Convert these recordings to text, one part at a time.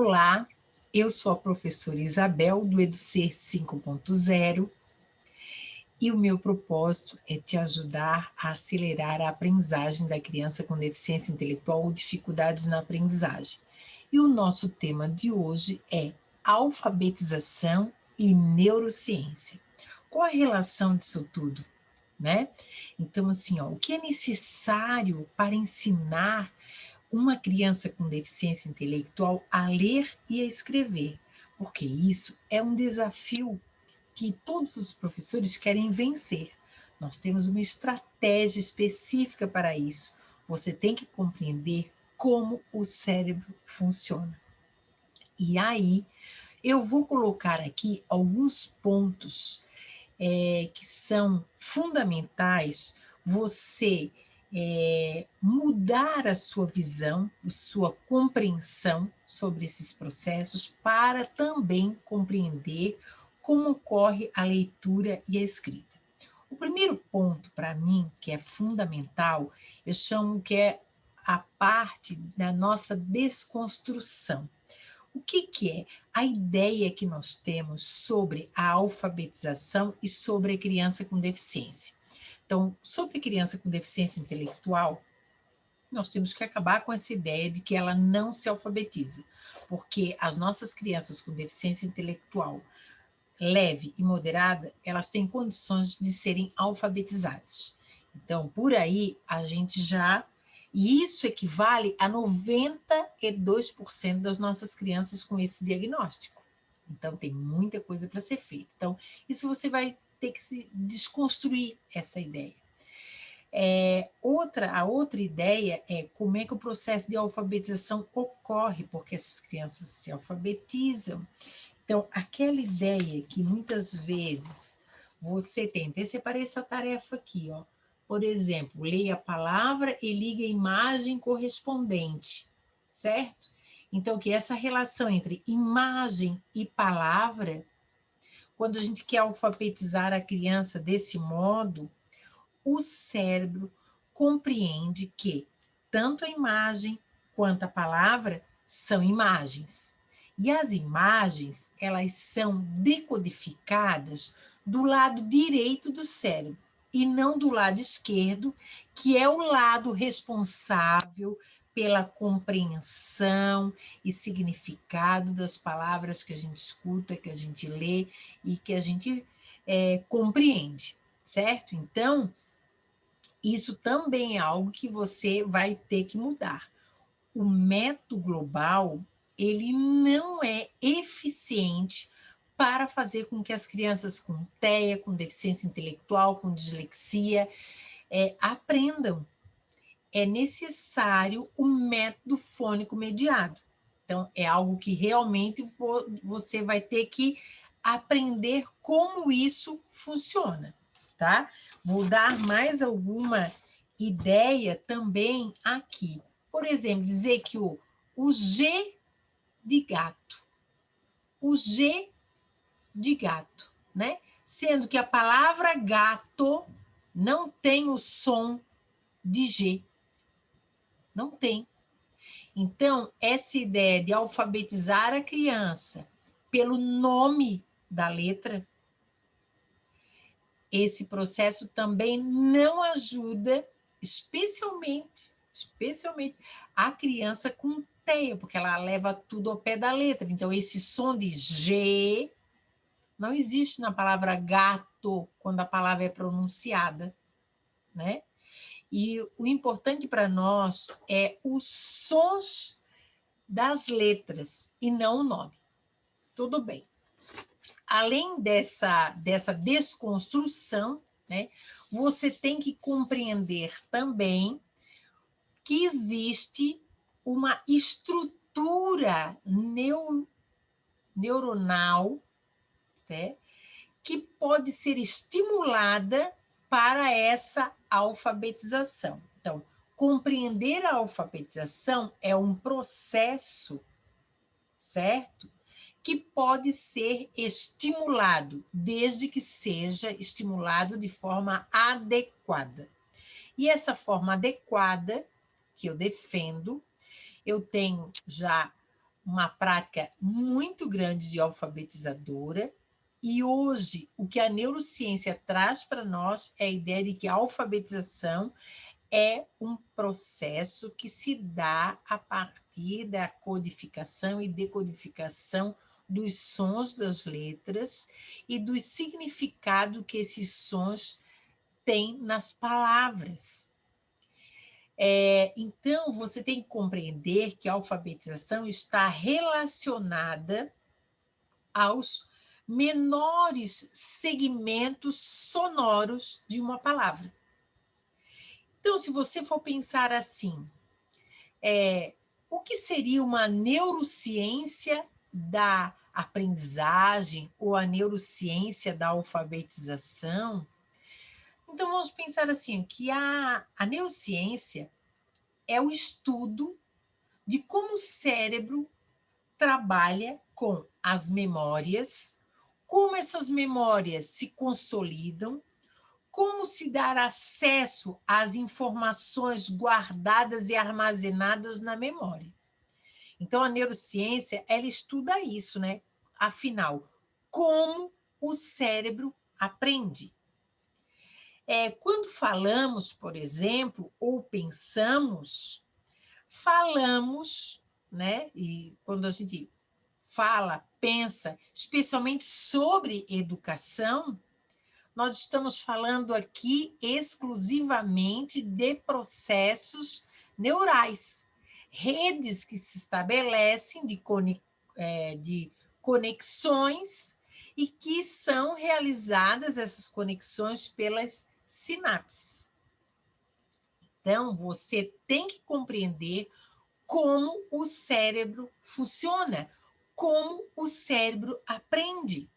Olá, eu sou a professora Isabel, do EduSer 5.0, e o meu propósito é te ajudar a acelerar a aprendizagem da criança com deficiência intelectual ou dificuldades na aprendizagem. E o nosso tema de hoje é alfabetização e neurociência. Qual a relação disso tudo, né? Então, assim, o que é necessário para ensinar uma criança com deficiência intelectual a ler e a escrever? Porque isso é um desafio que todos os professores querem vencer. Nós temos uma estratégia específica para isso. Você tem que compreender como o cérebro funciona. E aí, eu vou colocar aqui alguns pontos que são fundamentais você mudar a sua visão, a sua compreensão sobre esses processos para também compreender como ocorre a leitura e a escrita. O primeiro ponto, para mim, que é fundamental, eu chamo que é a parte da nossa desconstrução. O que é a ideia que nós temos sobre a alfabetização e sobre a criança com deficiência? Então, sobre a criança com deficiência intelectual, nós temos que acabar com essa ideia de que ela não se alfabetiza, porque as nossas crianças com deficiência intelectual leve e moderada, elas têm condições de serem alfabetizadas. Então, por aí, a gente já... E isso equivale a 92% das nossas crianças com esse diagnóstico. Então, tem muita coisa para ser feita. Então, isso você vai ter que se desconstruir essa ideia. A outra ideia é como é que o processo de alfabetização ocorre, porque essas crianças se alfabetizam. Então, aquela ideia que muitas vezes você tem, então eu separei essa tarefa aqui, por exemplo, leia a palavra e ligue a imagem correspondente, certo? Então, que essa relação entre imagem e palavra, quando a gente quer alfabetizar a criança desse modo, o cérebro compreende que tanto a imagem quanto a palavra são imagens. E as imagens, elas são decodificadas do lado direito do cérebro, e não do lado esquerdo, que é o lado responsável pela compreensão e significado das palavras que a gente escuta, que a gente lê e que a gente compreende, certo? Então, isso também é algo que você vai ter que mudar. O método global, ele não é eficiente para fazer com que as crianças com TEA, com deficiência intelectual, com dislexia, aprendam. É necessário um método fônico mediado. Então, é algo que realmente você vai ter que aprender como isso funciona, tá? Vou dar mais alguma ideia também aqui. Por exemplo, dizer que o G de gato, o G de gato, né? Sendo que a palavra gato não tem o som de G. Não tem. Então, essa ideia de alfabetizar a criança pelo nome da letra, esse processo também não ajuda, especialmente a criança com TEA, porque ela leva tudo ao pé da letra. Então, esse som de G não existe na palavra gato, quando a palavra é pronunciada, né? E o importante para nós é os sons das letras e não o nome. Tudo bem. Além dessa desconstrução, né, você tem que compreender também que existe uma estrutura neuronal, né, que pode ser estimulada para essa alfabetização. Então, compreender a alfabetização é um processo, certo? Que pode ser estimulado, desde que seja estimulado de forma adequada. E essa forma adequada, que eu defendo, eu tenho já uma prática muito grande de alfabetizadora, e hoje o que a neurociência traz para nós é a ideia de que a alfabetização é um processo que se dá a partir da codificação e decodificação dos sons das letras e do significado que esses sons têm nas palavras. Então, você tem que compreender que a alfabetização está relacionada aos menores segmentos sonoros de uma palavra. Então, se você for pensar assim, o que seria uma neurociência da aprendizagem ou a neurociência da alfabetização? Então, vamos pensar assim, que a neurociência é o estudo de como o cérebro trabalha com as memórias, como essas memórias se consolidam, como se dar acesso às informações guardadas e armazenadas na memória. Então, a neurociência, ela estuda isso, né? Afinal, como o cérebro aprende. Quando falamos, por exemplo, ou pensamos, falamos, né? E quando a gente fala, pensa, especialmente sobre educação, nós estamos falando aqui exclusivamente de processos neurais, redes que se estabelecem de conexões e que são realizadas essas conexões pelas sinapses. Então, você tem que compreender como o cérebro funciona, como o cérebro aprende.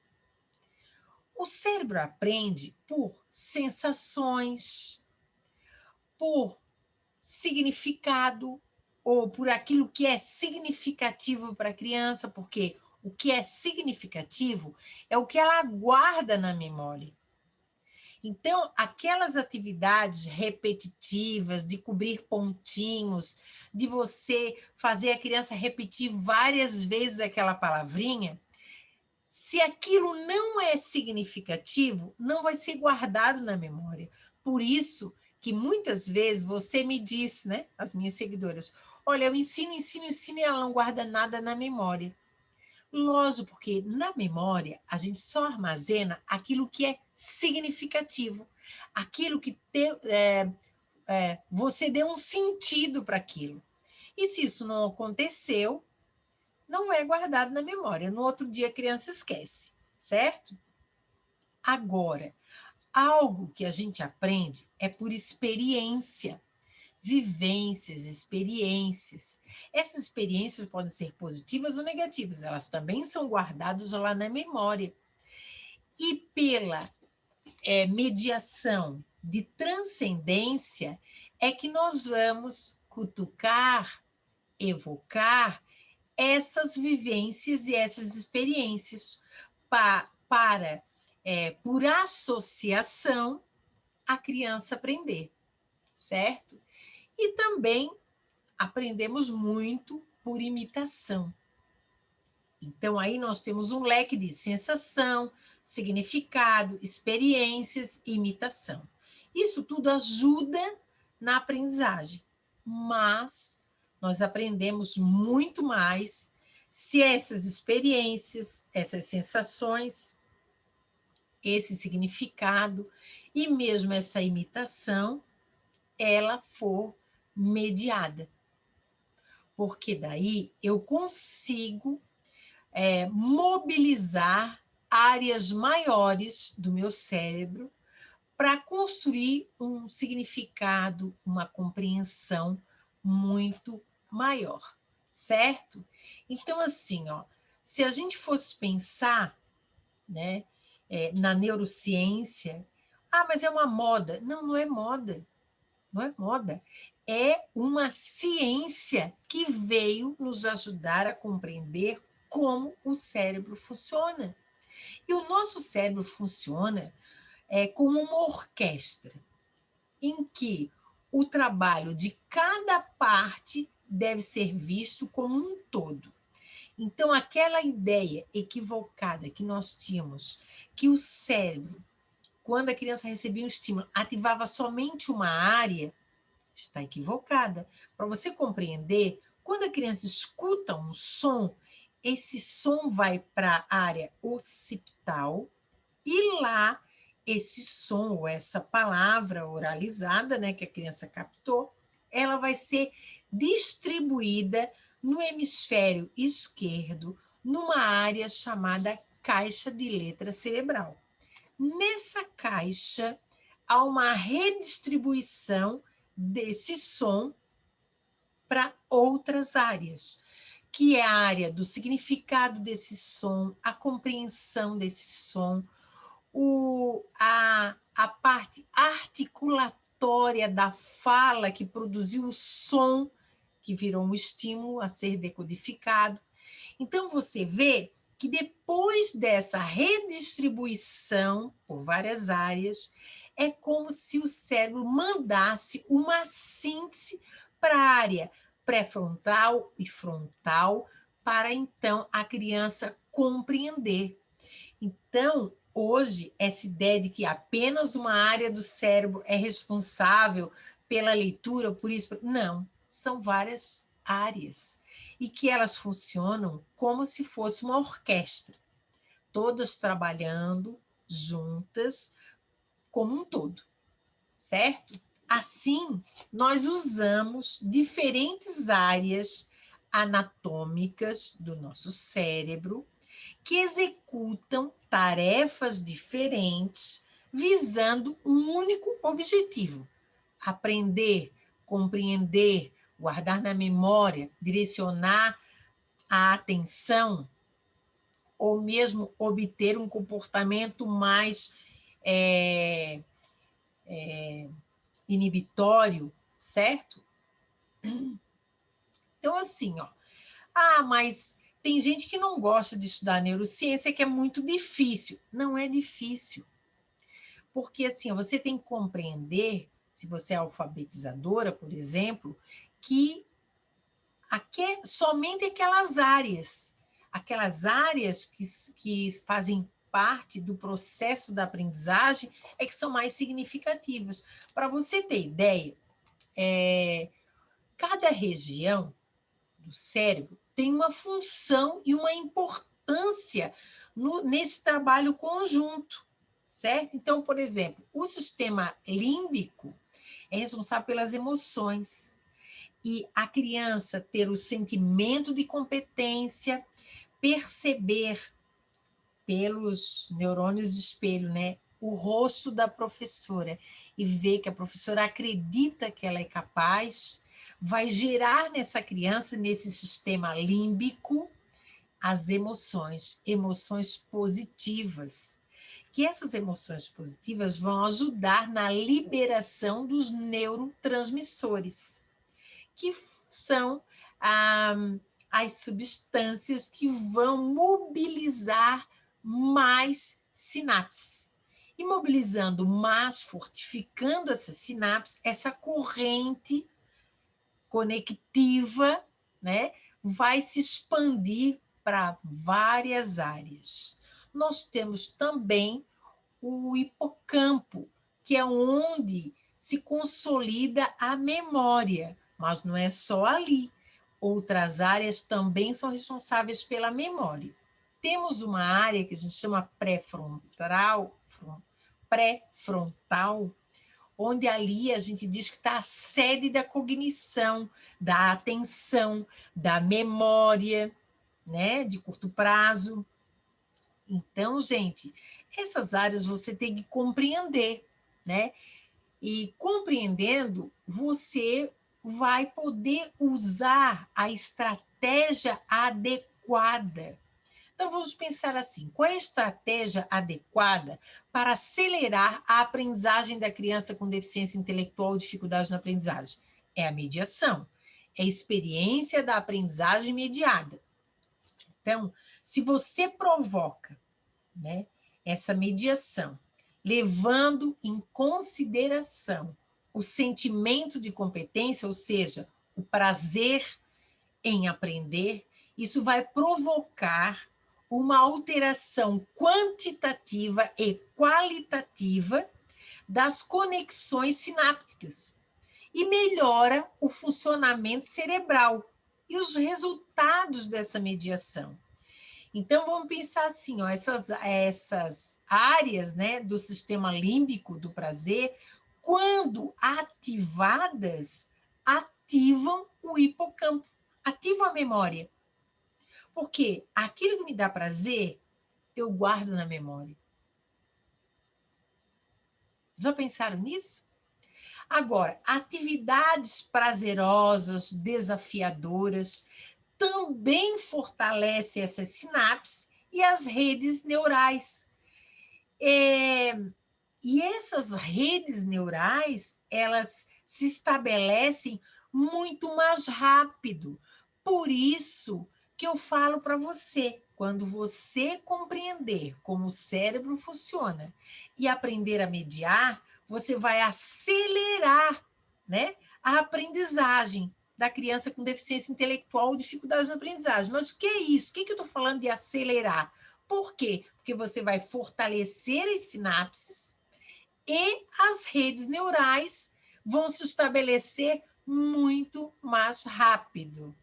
O cérebro aprende por sensações, por significado, ou por aquilo que é significativo para a criança, porque o que é significativo é o que ela guarda na memória. Então, aquelas atividades repetitivas, de cobrir pontinhos, de você fazer a criança repetir várias vezes aquela palavrinha, se aquilo não é significativo, não vai ser guardado na memória. Por isso que muitas vezes você me diz, né, as minhas seguidoras, olha, eu ensino, e ela não guarda nada na memória. Lógico, porque na memória a gente só armazena aquilo que é significativo, aquilo que você deu um sentido para aquilo. E se isso não aconteceu, não é guardado na memória. No outro dia a criança esquece, certo? Agora, algo que a gente aprende é por experiência, vivências, experiências. Essas experiências podem ser positivas ou negativas, elas também são guardadas lá na memória. E pela mediação de transcendência é que nós vamos cutucar, evocar essas vivências e essas experiências para por associação, a criança aprender, certo? E também aprendemos muito por imitação. Então, aí nós temos um leque de sensação, significado, experiências e imitação. Isso tudo ajuda na aprendizagem, mas nós aprendemos muito mais se essas experiências, essas sensações, esse significado e mesmo essa imitação, ela for mediada. Porque daí eu consigo mobilizar áreas maiores do meu cérebro para construir um significado, uma compreensão muito maior, certo? Então, assim, ó, se a gente fosse pensar, né, na neurociência, mas é uma moda. Não, não é moda. Não é moda. É uma ciência que veio nos ajudar a compreender como o cérebro funciona. E o nosso cérebro funciona como uma orquestra, em que o trabalho de cada parte deve ser visto como um todo. Então, aquela ideia equivocada que nós tínhamos, que o cérebro, quando a criança recebia um estímulo, ativava somente uma área, está equivocada. Para você compreender, quando a criança escuta um som, esse som vai para a área occipital e lá esse som ou essa palavra oralizada, né, que a criança captou, ela vai ser distribuída no hemisfério esquerdo, numa área chamada caixa de letra cerebral. Nessa caixa, há uma redistribuição desse som para outras áreas, que é a área do significado desse som, a compreensão desse som, a parte articulatória da fala que produziu o som, que virou um estímulo a ser decodificado. Então, você vê que depois dessa redistribuição por várias áreas, é como se o cérebro mandasse uma síntese para a área pré-frontal e frontal, para então a criança compreender. Então, hoje, essa ideia de que apenas uma área do cérebro é responsável pela leitura, por isso, não, são várias áreas e que elas funcionam como se fosse uma orquestra, todas trabalhando juntas como um todo, certo? Assim, nós usamos diferentes áreas anatômicas do nosso cérebro que executam tarefas diferentes visando um único objetivo: aprender, compreender, guardar na memória, direcionar a atenção, ou mesmo obter um comportamento mais inibitório, certo? Então, assim, ó, mas tem gente que não gosta de estudar neurociência, que é muito difícil. Não é difícil. Porque, assim, você tem que compreender, se você é alfabetizadora, por exemplo, que somente aquelas áreas que fazem parte do processo da aprendizagem é que são mais significativas. Para você ter ideia, cada região do cérebro tem uma função e uma importância nesse trabalho conjunto, certo? Então, por exemplo, o sistema límbico é responsável pelas emoções, e a criança ter o sentimento de competência, perceber pelos neurônios de espelho, né, o rosto da professora e ver que a professora acredita que ela é capaz, vai gerar nessa criança, nesse sistema límbico, as emoções positivas. Que essas emoções positivas vão ajudar na liberação dos neurotransmissores, que são as substâncias que vão mobilizar mais sinapses. E mobilizando mais, fortificando essas sinapses, essa corrente conectiva, né, vai se expandir para várias áreas. Nós temos também o hipocampo, que é onde se consolida a memória, mas não é só ali. Outras áreas também são responsáveis pela memória. Temos uma área que a gente chama pré-frontal, onde ali a gente diz que está a sede da cognição, da atenção, da memória, né, de curto prazo. Então, gente, essas áreas você tem que compreender, né? E compreendendo, você vai poder usar a estratégia adequada. Então, vamos pensar assim: qual é a estratégia adequada para acelerar a aprendizagem da criança com deficiência intelectual ou dificuldade na aprendizagem? É a mediação, é a experiência da aprendizagem mediada. Então, se você provoca, né, essa mediação, levando em consideração o sentimento de competência, ou seja, o prazer em aprender, Isso vai provocar uma alteração quantitativa e qualitativa das conexões sinápticas e melhora o funcionamento cerebral e os resultados dessa mediação. Então, vamos pensar assim, ó, essas áreas, né, do sistema límbico do prazer, quando ativadas, ativam o hipocampo, ativam a memória. Porque aquilo que me dá prazer, eu guardo na memória. Já pensaram nisso? Agora, atividades prazerosas, desafiadoras, também fortalece essas sinapses e as redes neurais. E essas redes neurais, elas se estabelecem muito mais rápido. Por isso que eu falo para você, quando você compreender como o cérebro funciona e aprender a mediar, você vai acelerar, né, a aprendizagem da criança com deficiência intelectual ou dificuldade na aprendizagem. Mas o que é isso? O que eu estou falando de acelerar? Por quê? Porque você vai fortalecer as sinapses e as redes neurais vão se estabelecer muito mais rápido.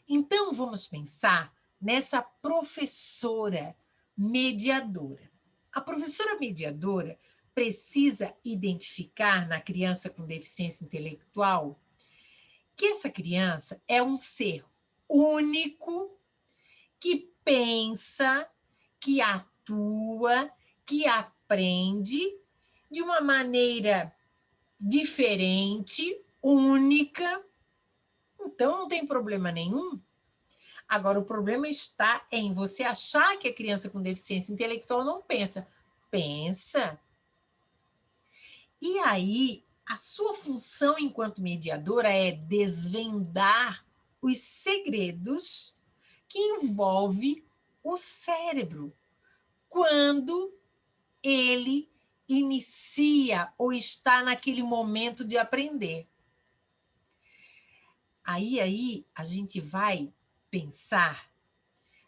Então, vamos pensar nessa professora mediadora. A professora mediadora precisa identificar na criança com deficiência intelectual que essa criança é um ser único que pensa, que atua, que aprende de uma maneira diferente, única. Então, não tem problema nenhum. Agora, o problema está em você achar que a criança com deficiência intelectual não pensa. Pensa. E aí, a sua função enquanto mediadora é desvendar os segredos que envolve o cérebro quando ele inicia ou está naquele momento de aprender. Aí a gente vai pensar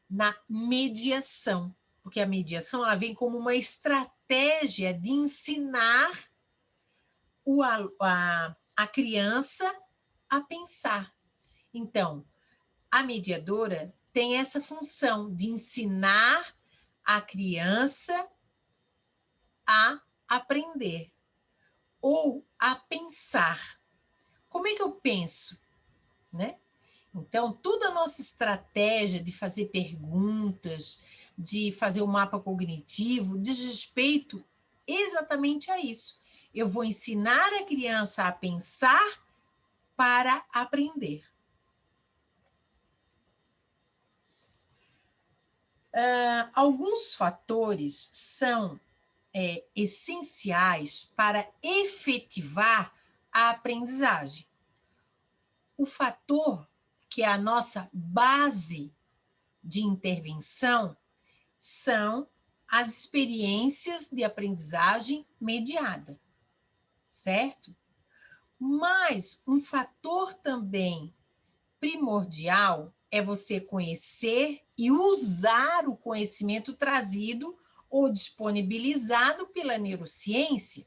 na mediação, porque a mediação ela vem como uma estratégia de ensinar a criança a pensar. Então, a mediadora tem essa função de ensinar a criança a aprender ou a pensar. Como é que eu penso, né? Então, toda a nossa estratégia de fazer perguntas, de fazer o mapa cognitivo, diz respeito exatamente a isso. Eu vou ensinar a criança a pensar para aprender. Alguns fatores são essenciais para efetivar a aprendizagem. O fator que é a nossa base de intervenção são as experiências de aprendizagem mediada, certo? Mas um fator também primordial é você conhecer e usar o conhecimento trazido ou disponibilizado pela neurociência,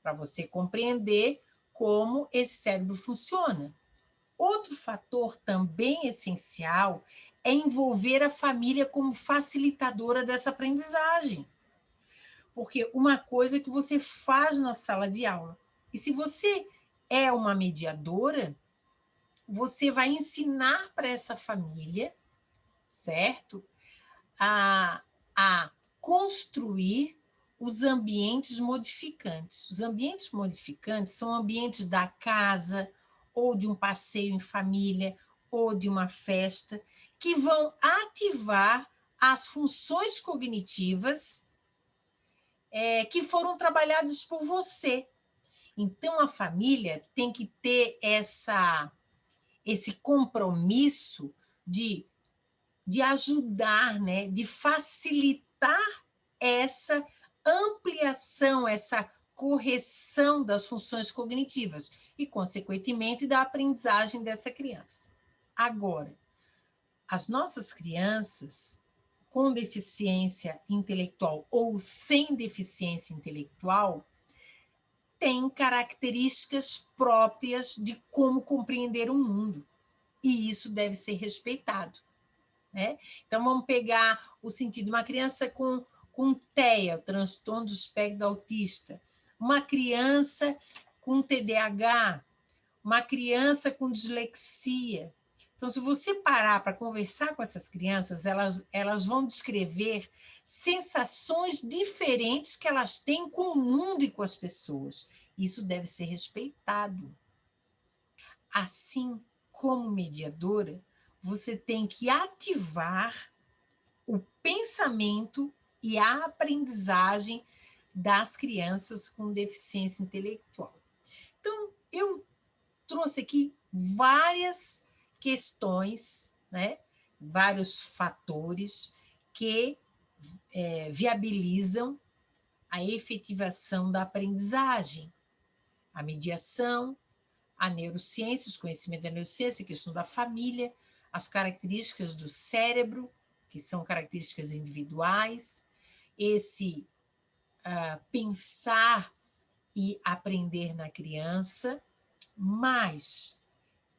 para você compreender como esse cérebro funciona. Outro fator também essencial é envolver a família como facilitadora dessa aprendizagem. Porque uma coisa é que você faz na sala de aula, e se você é uma mediadora, você vai ensinar para essa família, certo? A construir os ambientes modificantes. Os ambientes modificantes são ambientes da casa, ou de um passeio em família, ou de uma festa, que vão ativar as funções cognitivas que foram trabalhadas por você. Então, a família tem que ter esse compromisso de ajudar, né? De facilitar essa ampliação, essa correção das funções cognitivas e, consequentemente, da aprendizagem dessa criança. Agora, as nossas crianças com deficiência intelectual ou sem deficiência intelectual têm características próprias de como compreender o mundo, e isso deve ser respeitado, né? Então, vamos pegar o sentido de uma criança com TEA, transtorno do espectro autista, uma criança com TDAH, uma criança com dislexia. Então, se você parar para conversar com essas crianças, elas vão descrever sensações diferentes que elas têm com o mundo e com as pessoas. Isso deve ser respeitado. Assim, como mediadora, você tem que ativar o pensamento e a aprendizagem das crianças com deficiência intelectual. Então, eu trouxe aqui várias questões, né? Vários fatores que viabilizam a efetivação da aprendizagem, a mediação, a neurociência, os conhecimentos da neurociência, a questão da família, as características do cérebro, que são características individuais, esse pensar e aprender na criança, mas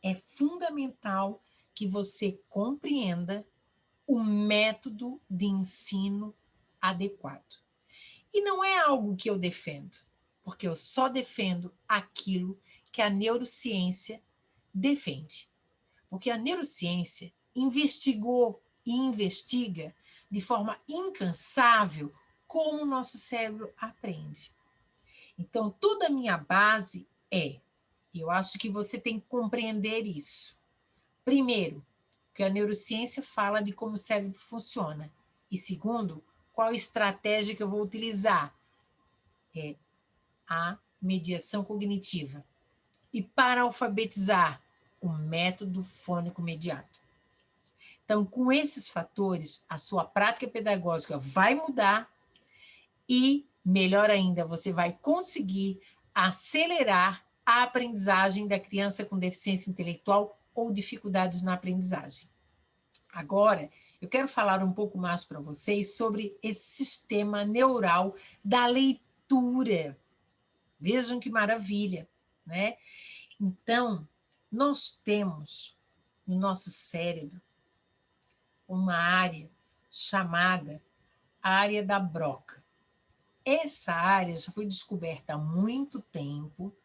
é fundamental que você compreenda o método de ensino adequado. E não é algo que eu defendo, porque eu só defendo aquilo que a neurociência defende. Porque a neurociência investigou e investiga de forma incansável como o nosso cérebro aprende. Então, toda a minha base eu acho que você tem que compreender isso. Primeiro, que a neurociência fala de como o cérebro funciona. E segundo, qual estratégia que eu vou utilizar? É a mediação cognitiva. E para alfabetizar, o método fônico mediado. Então, com esses fatores, a sua prática pedagógica vai mudar e, melhor ainda, você vai conseguir acelerar a aprendizagem da criança com deficiência intelectual ou dificuldades na aprendizagem. Agora, eu quero falar um pouco mais para vocês sobre esse sistema neural da leitura. Vejam que maravilha, né? Então, nós temos no nosso cérebro uma área chamada área da Broca. Essa área já foi descoberta há muito tempo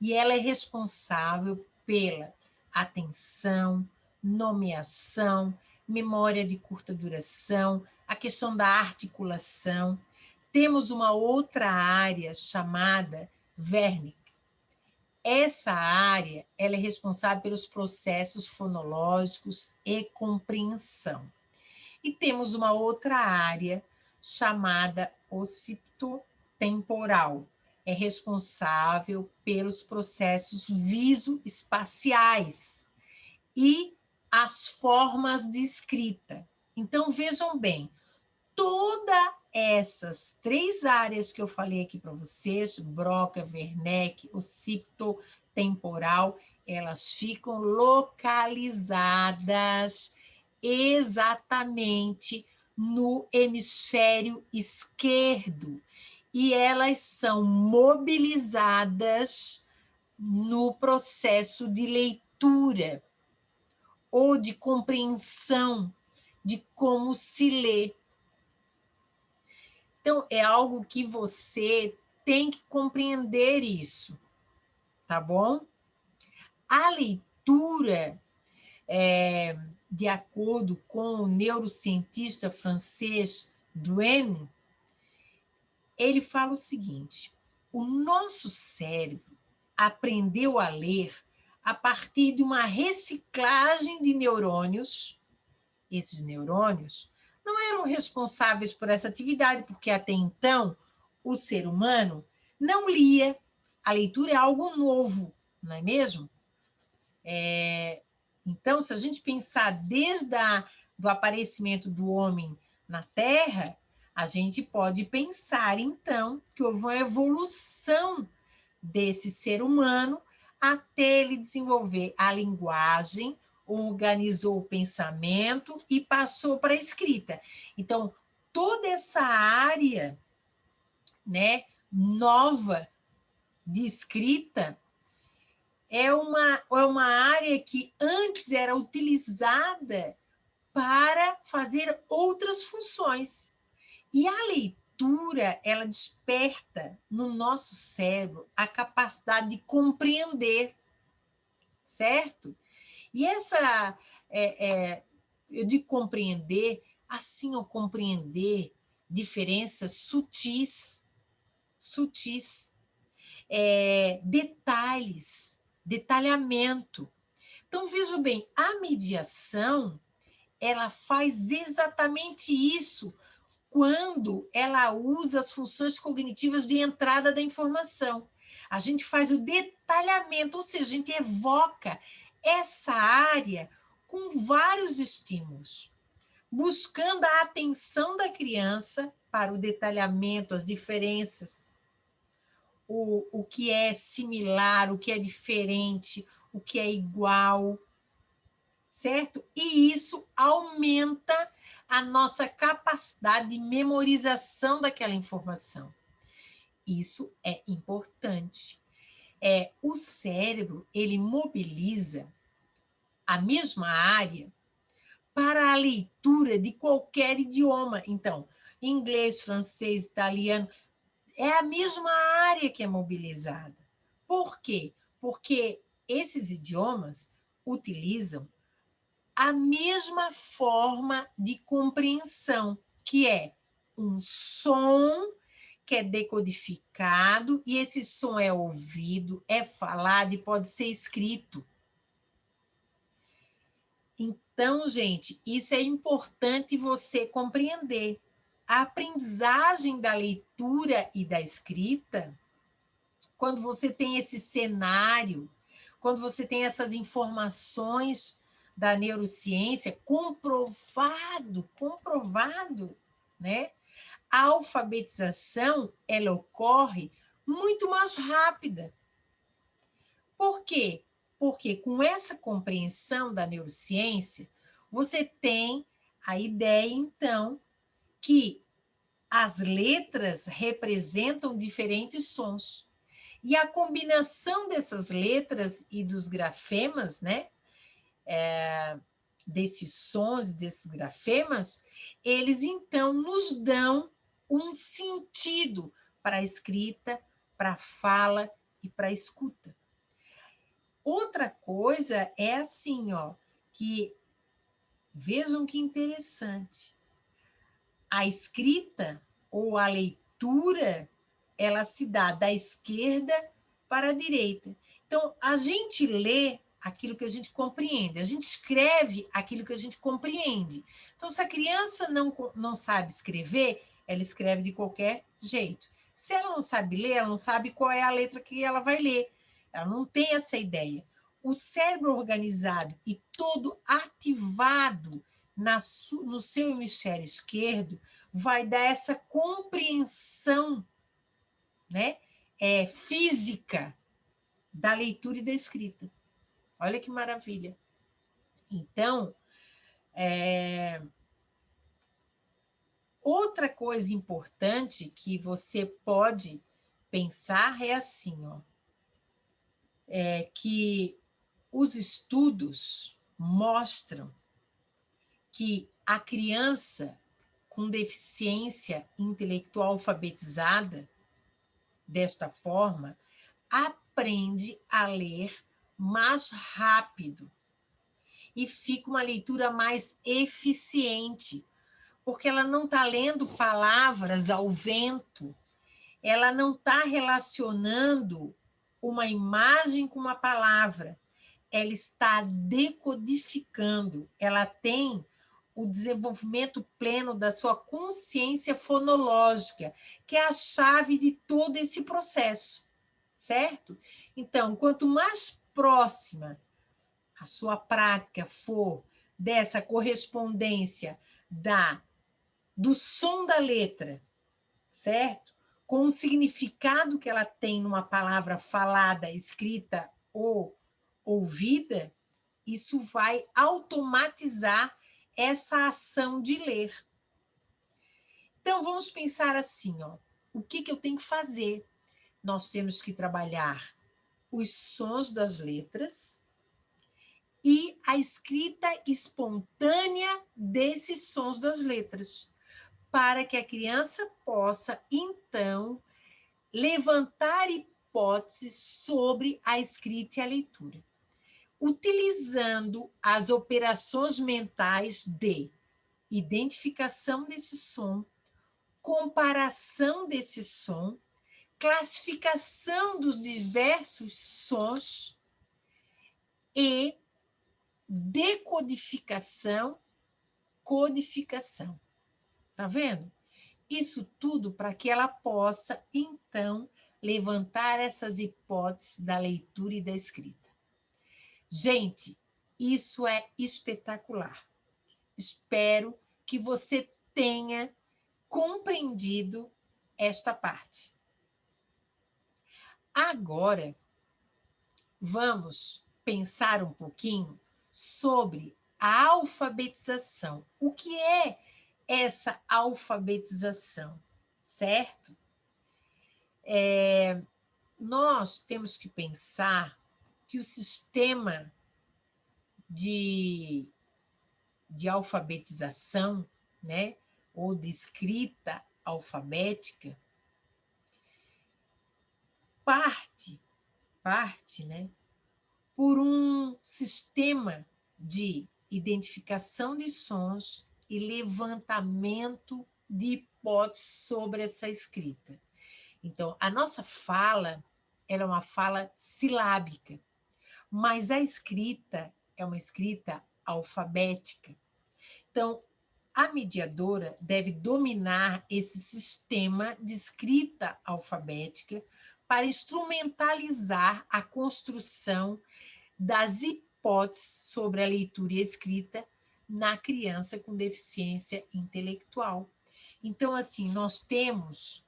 e ela é responsável pela atenção, nomeação, memória de curta duração, a questão da articulação. Temos uma outra área chamada Wernicke. Essa área ela é responsável pelos processos fonológicos e compreensão. E temos uma outra área chamada occipitotemporal. É responsável pelos processos visoespaciais e as formas de escrita. Então, vejam bem, todas essas três áreas que eu falei aqui para vocês, Broca, Wernicke, occipitotemporal, elas ficam localizadas exatamente no hemisfério esquerdo e elas são mobilizadas no processo de leitura ou de compreensão de como se lê. Então, é algo que você tem que compreender isso, tá bom? A leitura, de acordo com o neurocientista francês Duene, ele fala o seguinte: o nosso cérebro aprendeu a ler a partir de uma reciclagem de neurônios. Esses neurônios não eram responsáveis por essa atividade, porque até então o ser humano não lia. A leitura é algo novo, não é mesmo? Então, se a gente pensar desde do aparecimento do homem na Terra, a gente pode pensar, então, que houve uma evolução desse ser humano até ele desenvolver a linguagem, organizou o pensamento e passou para a escrita. Então, toda essa área, né, nova de escrita é uma área que antes era utilizada para fazer outras funções. E a leitura, ela desperta no nosso cérebro a capacidade de compreender, certo? E essa, eu digo compreender, assim, ao compreender diferenças sutis, detalhes, detalhamento. Então, veja bem, a mediação, ela faz exatamente isso quando ela usa as funções cognitivas de entrada da informação. A gente faz o detalhamento, ou seja, a gente evoca essa área com vários estímulos, buscando a atenção da criança para o detalhamento, as diferenças, o que é similar, o que é diferente, o que é igual, certo? E isso aumenta a nossa capacidade de memorização daquela informação. Isso é importante. O cérebro, ele mobiliza a mesma área para a leitura de qualquer idioma. Então, inglês, francês, italiano, é a mesma área que é mobilizada. Por quê? Porque esses idiomas utilizam a mesma forma de compreensão, que é um som que é decodificado, e esse som é ouvido, é falado e pode ser escrito. Então, gente, isso é importante você compreender. A aprendizagem da leitura e da escrita, quando você tem esse cenário, quando você tem essas informações da neurociência, comprovado, né? A alfabetização, ela ocorre muito mais rápida. Por quê? Porque com essa compreensão da neurociência, você tem a ideia, então, que as letras representam diferentes sons. E a combinação dessas letras e dos grafemas, né? Desses sons, desses grafemas, eles então nos dão um sentido para a escrita, para a fala e para a escuta. Outra coisa é assim, ó, que vejam que interessante. A escrita ou a leitura, ela se dá da esquerda para a direita. Então, a gente lê aquilo que a gente compreende, a gente escreve aquilo que a gente compreende. Então, se a criança não sabe escrever, ela escreve de qualquer jeito. Se ela não sabe ler, ela não sabe qual é a letra que ela vai ler. Ela não tem essa ideia. O cérebro organizado e todo ativado no seu hemisfério esquerdo vai dar essa compreensão, né, física da leitura e da escrita. Olha que maravilha. Então, outra coisa importante que você pode pensar é assim, ó, que os estudos mostram que a criança com deficiência intelectual alfabetizada, desta forma, aprende a ler mais rápido e fica uma leitura mais eficiente, porque ela não está lendo palavras ao vento, ela não está relacionando uma imagem com uma palavra, ela está decodificando, ela tem o desenvolvimento pleno da sua consciência fonológica, que é a chave de todo esse processo, certo? Então, quanto mais próxima a sua prática for dessa correspondência do som da letra, certo? Com o significado que ela tem numa palavra falada, escrita ou ouvida, Isso vai automatizar essa ação de ler. Então, vamos pensar assim, ó, o que eu tenho que fazer? Nós temos que trabalhar os sons das letras e a escrita espontânea desses sons das letras, para que a criança possa, então, levantar hipóteses sobre a escrita e a leitura, utilizando as operações mentais de identificação desse som, comparação desse som, classificação dos diversos sons e decodificação, codificação. Tá vendo? Isso tudo para que ela possa, então, levantar essas hipóteses da leitura e da escrita. Gente, isso é espetacular. Espero que você tenha compreendido esta parte. Agora, vamos pensar um pouquinho sobre a alfabetização. O que é essa alfabetização, certo? Nós temos que pensar que o sistema de alfabetização, né, ou de escrita alfabética, parte, né, por um sistema de identificação de sons e levantamento de hipóteses sobre essa escrita. Então, a nossa fala, ela é uma fala silábica, mas a escrita é uma escrita alfabética. Então, a mediadora deve dominar esse sistema de escrita alfabética para instrumentalizar a construção das hipóteses sobre a leitura e a escrita na criança com deficiência intelectual. Então, assim, nós temos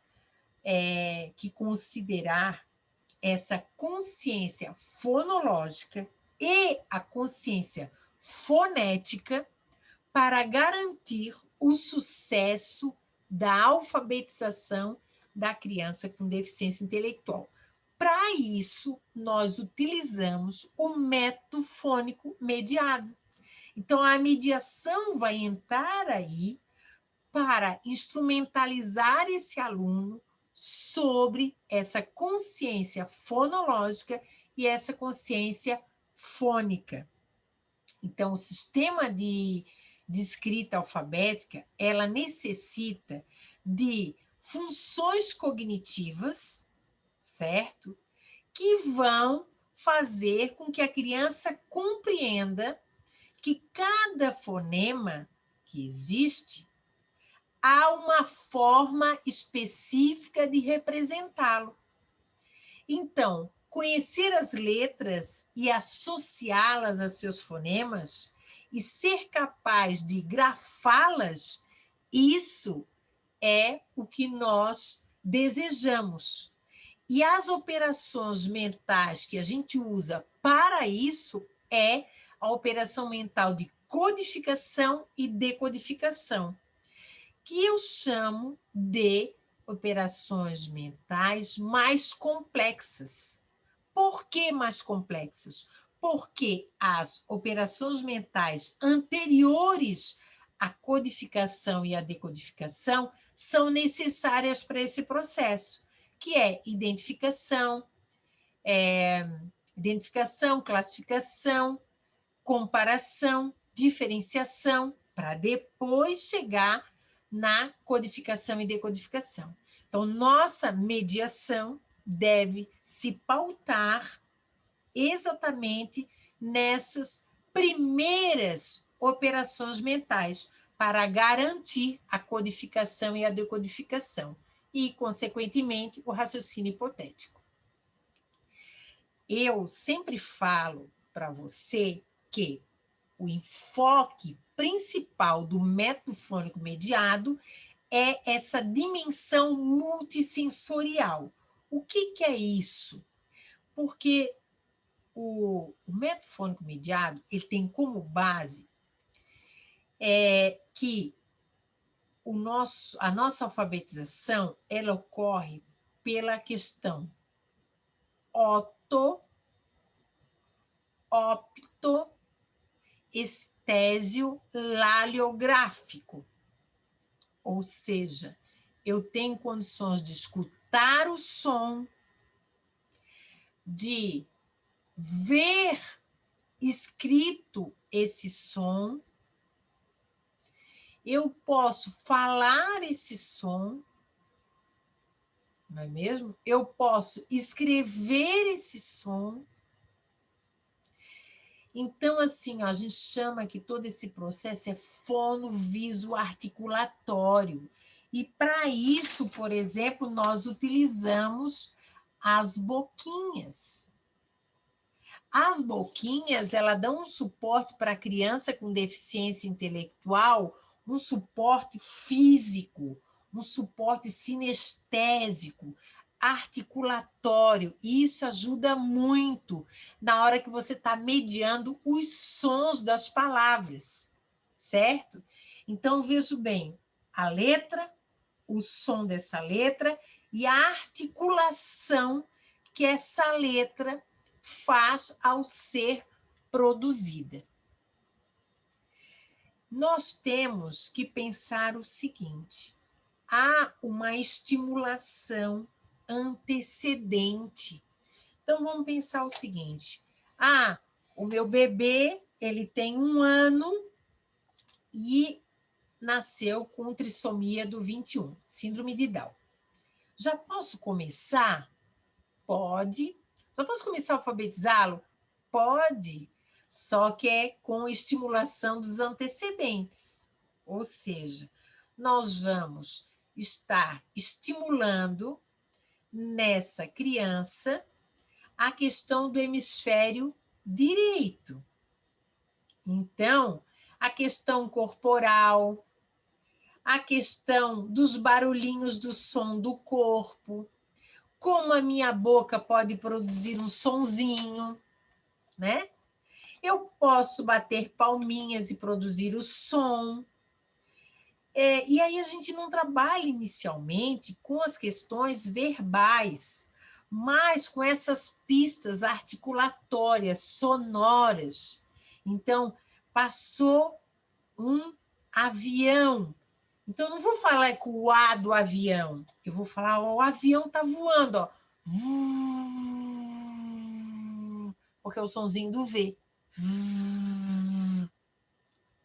que considerar essa consciência fonológica e a consciência fonética para garantir o sucesso da alfabetização da criança com deficiência intelectual. Para isso, nós utilizamos o método fônico mediado. Então, a mediação vai entrar aí para instrumentalizar esse aluno sobre essa consciência fonológica e essa consciência fônica. Então, o sistema de escrita alfabética, ela necessita de funções cognitivas, certo? Que vão fazer com que a criança compreenda que cada fonema que existe há uma forma específica de representá-lo. Então, conhecer as letras e associá-las a seus fonemas e ser capaz de grafá-las, isso é o que nós desejamos. E as operações mentais que a gente usa para isso é a operação mental de codificação e decodificação, que eu chamo de operações mentais mais complexas. Por que mais complexas? Porque as operações mentais anteriores à codificação e à decodificação são necessárias para esse processo, que é identificação, classificação, comparação, diferenciação, para depois chegar na codificação e decodificação. Então, nossa mediação deve se pautar exatamente nessas primeiras operações mentais para garantir a codificação e a decodificação e, consequentemente, o raciocínio hipotético. Eu sempre falo para você que o enfoque principal do método fônico mediado é essa dimensão multissensorial. O que é isso? Porque o método fônico mediado, ele tem como base que a nossa alfabetização, ela ocorre pela questão oto, opto, estésio, laliográfico. Ou seja, eu tenho condições de escutar o som, de ver escrito esse som, eu posso falar esse som, não é mesmo? Eu posso escrever esse som. Então, assim, ó, a gente chama que todo esse processo é fonoviso-articulatório. E, para isso, por exemplo, nós utilizamos as boquinhas. As boquinhas, ela dão um suporte para a criança com deficiência intelectual, um suporte físico, um suporte sinestésico, articulatório. E isso ajuda muito na hora que você está mediando os sons das palavras, certo? Então, vejo bem, a letra, o som dessa letra e a articulação que essa letra faz ao ser produzida. Nós temos que pensar o seguinte: há uma estimulação antecedente. Então, vamos pensar o seguinte: o meu bebê, ele tem 1 ano e nasceu com trissomia do 21, síndrome de Down. Já posso começar? Pode. Já posso começar a alfabetizá-lo? Pode. Só que é com estimulação dos antecedentes. Ou seja, nós vamos estar estimulando nessa criança a questão do hemisfério direito. Então, a questão corporal, a questão dos barulhinhos do som do corpo, como a minha boca pode produzir um sonzinho, né? Eu posso bater palminhas e produzir o som. E aí a gente não trabalha inicialmente com as questões verbais, mas com essas pistas articulatórias, sonoras. Então, passou um avião. Então, eu não vou falar com o A do avião, eu vou falar, o avião está voando, ó. Porque é o sonzinho do V.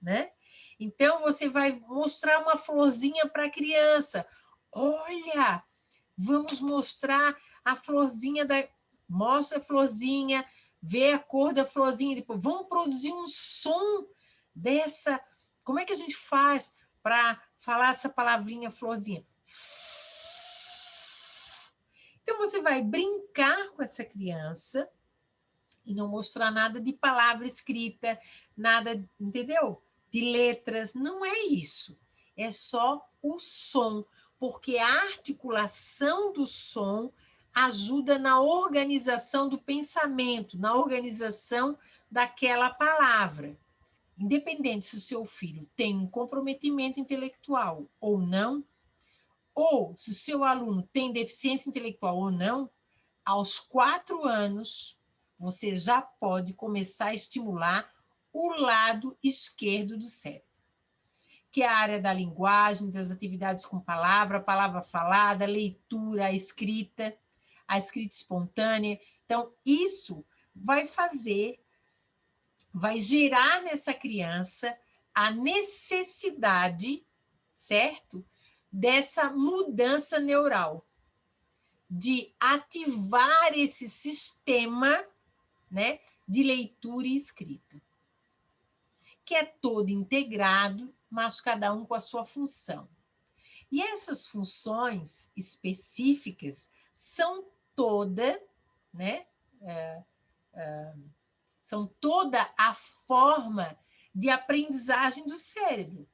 Né? Então, você vai mostrar uma florzinha para a criança. Olha, vamos mostrar a florzinha da... Mostra a florzinha, vê a cor da florzinha, depois vamos produzir um som dessa... Como é que a gente faz para falar essa palavrinha florzinha? Então, você vai brincar com essa criança e não mostrar nada de palavra escrita, nada, entendeu? De letras, não é isso. É só o som, porque a articulação do som ajuda na organização do pensamento, na organização daquela palavra. Independente se o seu filho tem um comprometimento intelectual ou não, ou se o seu aluno tem deficiência intelectual ou não, aos 4 anos, você já pode começar a estimular o lado esquerdo do cérebro, que é a área da linguagem, das atividades com palavra, a palavra falada, a leitura, a escrita espontânea. Então, isso vai gerar nessa criança a necessidade, certo? Dessa mudança neural, de ativar esse sistema, né, de leitura e escrita, que é todo integrado, mas cada um com a sua função. E essas funções específicas são toda, né, são toda a forma de aprendizagem do cérebro,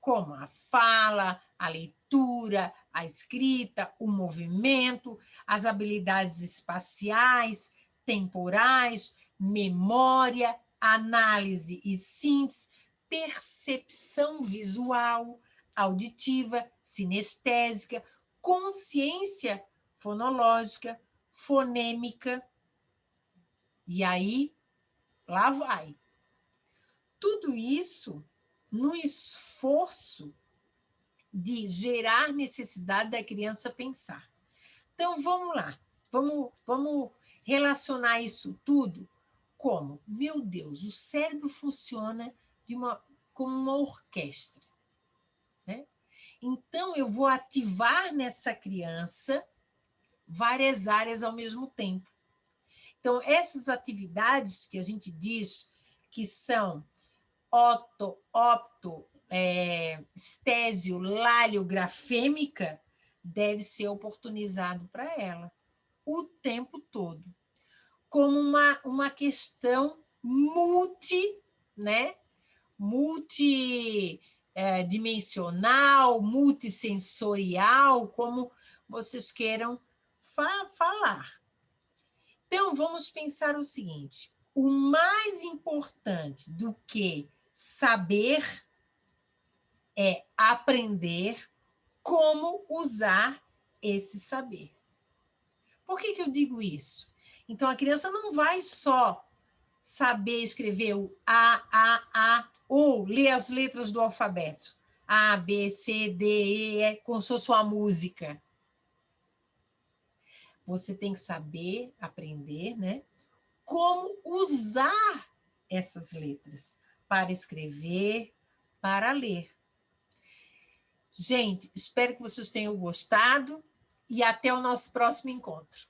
como a fala, a leitura, a escrita, o movimento, as habilidades espaciais, temporais, memória, análise e síntese, percepção visual, auditiva, sinestésica, consciência fonológica, fonêmica. E aí, lá vai. Tudo isso no esforço de gerar necessidade da criança pensar. Então, vamos lá. Vamos relacionar isso tudo como? Meu Deus, o cérebro funciona como uma orquestra. Né? Então, eu vou ativar nessa criança várias áreas ao mesmo tempo. Então, essas atividades que a gente diz que são estésio, lálio, grafêmica, deve ser oportunizado para ela o tempo todo, como uma questão multidimensional, multissensorial, como vocês queiram falar. Então, vamos pensar o seguinte: o mais importante do que saber é aprender como usar esse saber. Por que eu digo isso? Então, a criança não vai só saber escrever o A, ou ler as letras do alfabeto. A, B, C, D, E, como se fosse uma música. Você tem que saber, aprender, né? Como usar essas letras para escrever, para ler. Gente, espero que vocês tenham gostado e até o nosso próximo encontro.